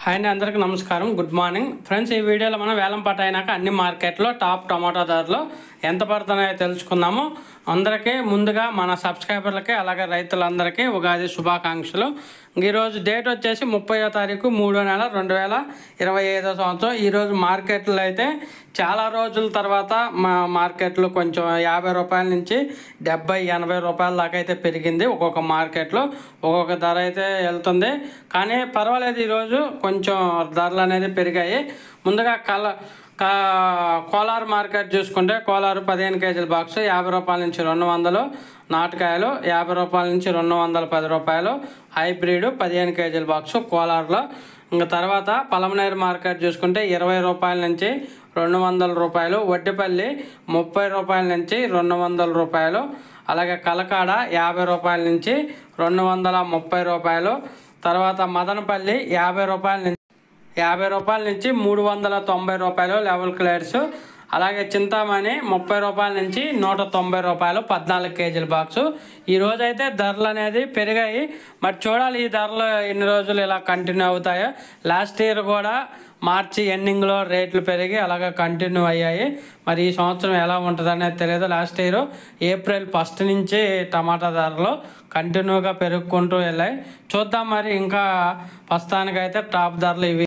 Hi అండి, అందరికీ నమస్కారం. Good morning friends. ఈ వీడియోలో మనం వేలంపాట అయినాక అన్ని మార్కెట్లో టాప్ టమాటా ధరలు ఎంత పడుతున్నాయో తెలుసుకుందాము. అందరికీ ముందుగా మన సబ్స్క్రైబర్లకి అలాగే రైతులందరికీ ఉగాది శుభాకాంక్షలు. ఈరోజు డేట్ వచ్చేసి 30వ తారీఖు 3వ నెల 2025 సంవత్సరం. ఈరోజు మార్కెట్లో అయితే చాలా రోజుల తర్వాత మార్కెట్లో కొంచెం 50 రూపాయల నుంచి 70-80 రూపాయల దాకా అయితే పెరిగింది. ఒక్కొక్క మార్కెట్లో ఒక్కొక్క ధర అయితే వెళ్తుంది, కానీ పర్వాలేదు. ఈరోజు కొంచెం ధరలు అనేది పెరిగాయి. ముందుగా కోలార్ మార్కెట్ చూసుకుంటే కోలారు 15 కేజీల బాక్స్ 50 రూపాయల నుంచి 200, నాటుకాయలు 50 రూపాయల నుంచి 210 రూపాయలు, హైబ్రిడ్ 15 కేజీల బాక్స్ కోలార్లో. ఇంకా తర్వాత పలమనేరు మార్కెట్ చూసుకుంటే 20 రూపాయల నుంచి 200 రూపాయలు, వడ్డిపల్లి 30 రూపాయల నుంచి 200 రూపాయలు, అలాగే కలకాడ 50 రూపాయల నుంచి 230 రూపాయలు, తర్వాత మదనపల్లి 50 రూపాయల నుంచి 390 రూపాయలు లెవెల్ క్లియర్స్, అలాగే చింతామణి 30 రూపాయల నుంచి 190 రూపాయలు 14 కేజీల బాక్సు. ఈరోజు అయితే ధరలు అనేది పెరిగాయి. మరి చూడాలి ఈ ధరలు ఎన్ని రోజులు ఇలా కంటిన్యూ అవుతాయో. లాస్ట్ ఇయర్ కూడా మార్చి ఎండింగ్లో రేట్లు పెరిగి అలాగే కంటిన్యూ అయ్యాయి. మరి ఈ సంవత్సరం ఎలా ఉంటుంది అనేది తెలియదు. లాస్ట్ ఇయర్ ఏప్రిల్ 1 నుంచి టమాటా ధరలు కంటిన్యూగా పెరుగుకుంటూ వెళ్ళాయి. చూద్దాం మరి. ఇంకా ప్రస్తుతానికైతే టాప్ ధరలు ఇవి.